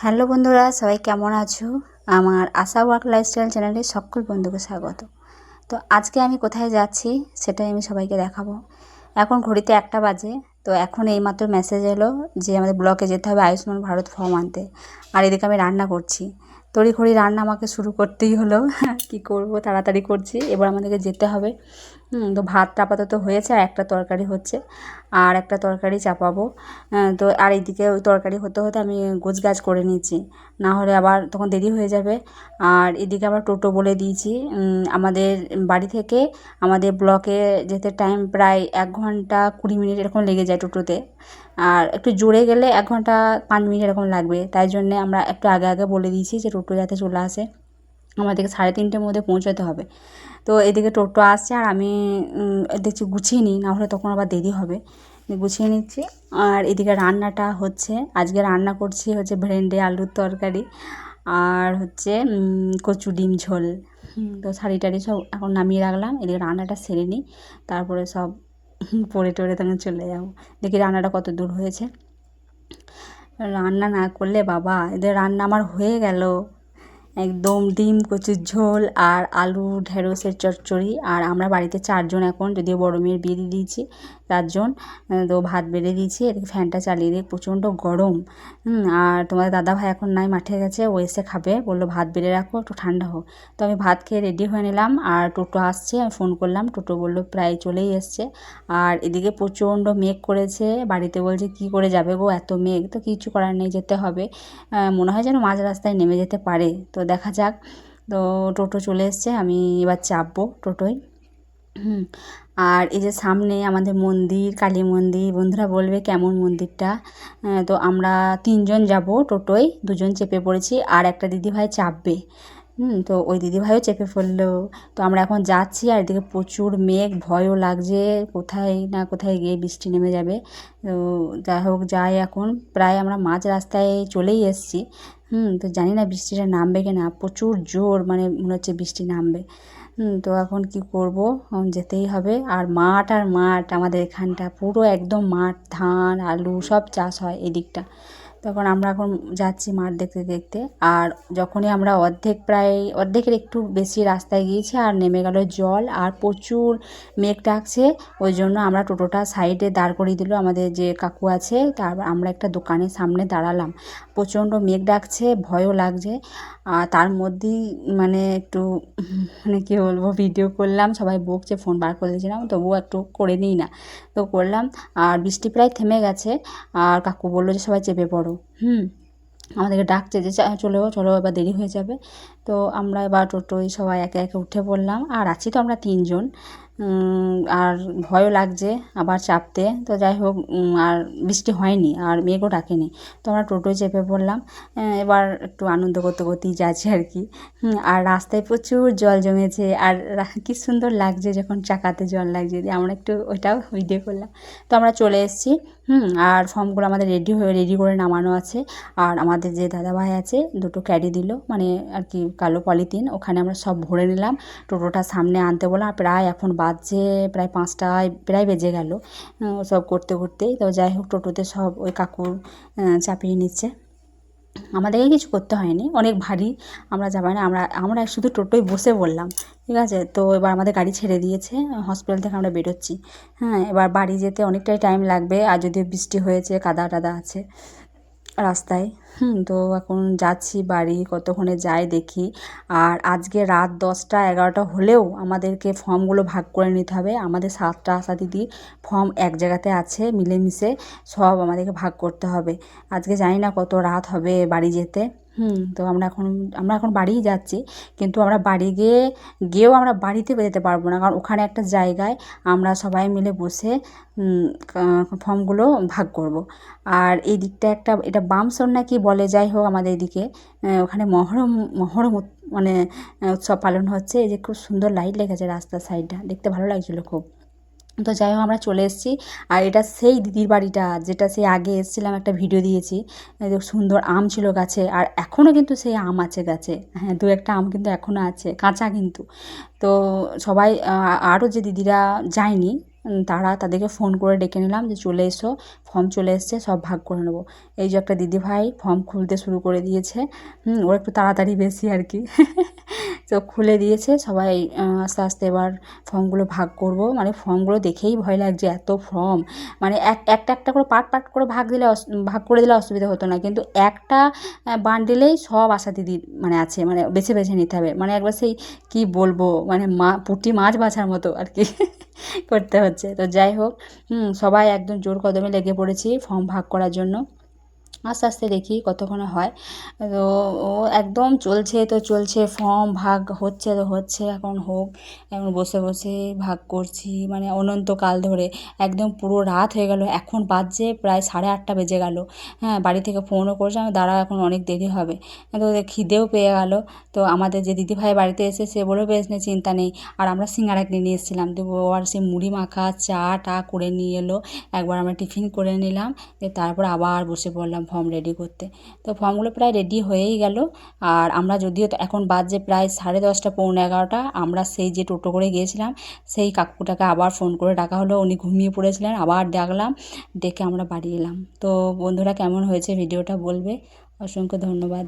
Hello বন্ধুরা, সবাই কেমন আছো? আমার আশা ওয়ার্ক লাইফস্টাইল চ্যানেলে সকল বন্ধুকে স্বাগত। তো আজকে আমি কোথায় যাচ্ছি সেটাই আমি সবাইকে দেখাবো। এখন ঘড়িতে 1টা বাজে। তো এখন এইমাত্র মেসেজ এলো যে আমাদের ব্লকে যেতে হবে আয়ুষ্মান ভারত ফর্ম আনতে। আর এদিকে আমি রান্না করছি, তড়িঘড়ি রান্না আমাকে শুরু করতেই হলো। কি করব, তাড়াতাড়ি করছি। এবার আমাদেরকে যেতে হবে। তো ভাতটা আপাতত হয়েছে, আর একটা তরকারি হচ্ছে, আর একটা তরকারি চাপাবো। তো আর এইদিকে ওই তরকারি হতে হতে আমি গোছগাছ করে নিচ্ছি, না হলে আবার তখন দেরি হয়ে যাবে। আর এদিকে আবার টোটো বলে দিয়েছি। আমাদের বাড়ি থেকে আমাদের ব্লকে যেতে টাইম প্রায় 1 ঘন্টা 20 মিনিট এরকম লেগে যায় টোটোতে। আর একটু জোরে গেলে 1 ঘন্টা 5 মিনিট এরকম লাগবে। তাই জন্যে আমরা একটু আগে আগে বলে দিয়েছি যে টোটো যাতে চলে আসে, আমাদেরকে 3:30টার মধ্যে পৌঁছাতে হবে। তো এদিকে টোটো আসছে, আর আমি দেখছি গুছিয়ে নিই, না হলে তখন আবার দেরি হবে। গুছিয়ে নিচ্ছি। আর এদিকে রান্নাটা হচ্ছে, আজকে রান্না করছি হচ্ছে ভেন্ডি আলুর তরকারি, আর হচ্ছে কচু ডিম ঝোল। তো শাড়ি টাড়ি সব এখন নামিয়ে রাখলাম, এদিকে রান্নাটা সেরে নিই, তারপরে সব পরে টরে তখন চলে যাবো। দেখি রান্নাটা কত দূর হয়েছে। রান্না না করলে বাবা, এদের রান্না আমার হয়ে গেল একদম। ডিম কচুর ঝোল আর আলু ঢেঁড়সের চচ্চড়ি। আর আমরা বাড়িতে 4 জন এখন, যদিও বড় মেয়ের বিয়ে দিয়ে দিয়েছি, 4 জন। তো ভাত বেড়ে দিয়েছি, এদিকে ফ্যানটা চালিয়ে দিয়ে, প্রচণ্ড গরম। আর তোমাদের দাদাভাই এখন নাই, মাঠে গেছে, ও এসে খাবে, বললো ভাত বেড়ে রাখো একটু ঠান্ডা হোক। তো আমি ভাত খেয়ে রেডি হয়ে নিলাম, আর টোটো আসছে, আমি ফোন করলাম, টোটো বললো প্রায় চলেই এসছে। আর এদিকে প্রচণ্ড মেঘ করেছে, বাড়িতে বলছে কি করে যাবে গো এত মেঘ। তো কিছু করার নেই, যেতে হবে। মনে হয় যেন মাঝ রাস্তায় নেমে যেতে পারে, তো দেখা যাক। তো টোটো চলে এসছে, আমি এবার চাপবো টোটোয়। আর এই যে সামনে আমাদের মন্দির, কালী মন্দির। বন্ধুরা বলবে কেমন মন্দিরটা। তো আমরা 3 জন যাব টোটোয়, 2 জন চেপে পড়েছি, আর একটা দিদিভাই চাপবে। তো ওই দিদিভাইও চেপে পড়লো। তো আমরা এখন যাচ্ছি, আর এদিকে প্রচুর মেঘ, ভয়ও লাগছে কোথায় না কোথায় গিয়ে বৃষ্টি নেমে যাবে। তো যাই হোক, যাই এখন, প্রায় আমরা মাঝ রাস্তায় চলেই এসেছি। তো জানি না বৃষ্টিটা নামবে কি না, প্রচুর জোর, মানে মনে হচ্ছে বৃষ্টি নামবে। তো এখন কি করব, যেতেই হবে। আর মাঠ আর মাঠ, আমাদের এখানটা পুরো একদম মাঠ, ধান আলু সব চাষ হয় এদিকটা। তখন আমরা এখন যাচ্ছি মাঠ দেখতে দেখতে। আর যখনই আমরা প্রায় অর্ধেকের একটু বেশি রাস্তায় গিয়েছি, আর নেমে গেল জল, আর প্রচুর মেঘ ডাকছে। ওই জন্য আমরা টোটোটা সাইডে দাঁড় করিয়ে দিল আমাদের যে কাকু আছে, তারপর আমরা একটা দোকানের সামনে দাঁড়ালাম। প্রচণ্ড মেঘ ডাকছে, ভয়ও লাগছে। আর তার মধ্যেই মানে একটু মানে কী বলবো, ভিডিও করলাম, সবাই বকছে, ফোন বার করে দিয়েছিলাম, তবুও একটু করে নিই না, তো করলাম। আর বৃষ্টি প্রায় থেমে গেছে, আর কাকু বললো যে সবাই চেপে পড়ো। আমাদেরকে ডাকছে যে চলো চলো, এবার দেরি হয়ে যাবে। তো আমরা এবার টোটোয় সবাই একে একে উঠে পড়লাম, আর আছি তো আমরা 3 জন। আর ভয়ও লাগছে আবার চাপতে। তো যাই হোক, আর বৃষ্টি হয়নি, আর মেঘও ডাকেনি। তো আমরা টোটোয় চেপে পড়লাম। এবার একটু আনন্দ করতে করতেই যাচ্ছি আর কি। আর রাস্তায় প্রচুর জল জমেছে, আর কী সুন্দর লাগছে যখন চাকাতে জল লাগছে, দিয়ে আমরা একটু ওইটাও ভিডিও করলাম। তো আমরা চলে এসেছি। আর ফর্মগুলো আমাদের রেডি করে নামানো আছে। আর আমাদের যে দাদাভাই আছে, 2টো ক্যারি দিল, মানে আর কি কালো পলিথিন, ওখানে আমরা সব ভরে নিলাম। টোটোটা সামনে আনতে বললাম, আর প্রায় এখন বাজছে প্রায় 5টায় প্রায় বেজে গেল সব করতে করতেই। তো যাই হোক, টোটোতে সব ওই কাকু চাপিয়ে নিচ্ছে, আমাদেরকে কিছু করতে হয়নি, অনেক ভারী, আমরা যাবো না। আমরা শুধু টোটোয় বসে বললাম, ঠিক আছে। তো এবার আমাদের গাড়ি ছেড়ে দিয়েছে, হসপিটাল থেকে আমরা বেরোচ্ছি। এবার বাড়ি যেতে অনেকটাই টাইম লাগবে, আর যদিও বৃষ্টি হয়েছে, কাদা টাদা আছে রাস্তায়। তো এখন যাচ্ছি বাড়ি, কতক্ষণে যাই দেখি। আর আজকে রাত 10টা 11টা হলেও আমাদেরকে ফর্মগুলো ভাগ করে নিতে হবে। আমাদের 7টা আশা দিদির ফর্ম এক জায়গাতে আছে, মিলেমিশে সব আমাদেরকে ভাগ করতে হবে। আজকে জানি না কত রাত হবে বাড়ি যেতে। তো আমরা এখন বাড়িই যাচ্ছি, কিন্তু আমরা বাড়ি গিয়েও আমরা বাড়িতে যেতে পারবো না, কারণ ওখানে একটা জায়গায় আমরা সবাই মিলে বসে ফর্মগুলো ভাগ করব। আর এই দিকটা একটা, এটা বামসর না কি বলে, যাই হোক আমাদের এদিকে ওখানে মহরম মানে উৎসব পালন হচ্ছে। এই যে খুব সুন্দর লাইট লেগেছে রাস্তার সাইডটা, দেখতে ভালো লাগছিলো খুব। তো যাই হোক, আমরা চলে এসেছি। আর এটা সেই দিদির বাড়িটা, যেটা সেই আগে এসেছিলাম, একটা ভিডিও দিয়েছি। সুন্দর আম ছিল গাছে, আর এখনও কিন্তু সেই আম আছে গাছে। হ্যাঁ, 2-1টা আম কিন্তু এখনও আছে, কাঁচা কিন্তু। তো সবাই, আরও যে দিদিরা যায়নি, তারা তাদেরকে ফোন করে ডেকে নিলাম যে চলে এসো, ফর্ম চলে এসছে, সব ভাগ করে নেবো। এই যে একটা দিদিভাই ফর্ম খুলতে শুরু করে দিয়েছে, ওরা একটু তাড়াতাড়ি বেশি আর কি। তো খুলে দিয়েছে সবাই, আস্তে আস্তে এবার ফর্মগুলো ভাগ করব। মানে ফর্মগুলো দেখেই ভয় লাগছে, এত ফর্ম। মানে একটা একটা করে পার্ট পার্ট করে ভাগ করে দিলে অসুবিধা হতো না, কিন্তু একটা বান্ডেলেই সব আশা দিদির মানে আছে, মানে বেছে বেছে নিতে হবে, মানে একবার সেই কি বলবো, মানে পুঁটি মাছ বাছার মতো আর কি করতে হচ্ছে। তো যাই হোক, সবাই একদম জোর কদমে লেগে পড়েছি ফর্ম ভাগ করার জন্য। আস্তে আস্তে দেখি কতক্ষণে হয়। তো ও একদম চলছে তো চলছে, ফর্ম ভাগ হচ্ছে তো হচ্ছে, এখন হোক। এখন বসে বসে ভাগ করছি, মানে অনন্তকাল ধরে একদম পুরো রাত হয়ে গেল। এখন বাজছে প্রায় 8:30 বেজে গেল। হ্যাঁ, বাড়ি থেকে ফোনও করছে, আমি দাঁড়া এখন অনেক দেরি হবে। তো ওদের খিদেও পেয়ে গেল। তো আমাদের যে দিদিভাই বাড়িতে এসে সে বলল বেশ নে, চিন্তা নেই। আর আমরা সিঙ্গারা কিনে নিয়ে এসেছিলাম, তো ও আর সে মুড়ি মাখা চা টা করে নিয়ে এলো। একবার আমরা টিফিন করে নিলাম, তারপর আবার বসে পড়লাম ফর্ম রেডি করতে। তো ফর্মগুলো প্রায় রেডি হয়েই গেল। আর আমরা যদিও এখন বাজে প্রায় 10:30 পৌনে 11টা, আমরা সেই যে টোটো করে গিয়েছিলাম সেই কাকুটাকে আবার ফোন করে ডাকা হলো, উনি ঘুমিয়ে পড়েছিলেন, আবার ডাকলাম, ডেকে আমরা বাড়ি এলাম। তো বন্ধুরা, কেমন হয়েছে ভিডিওটা বলবে। অসংখ্য ধন্যবাদ।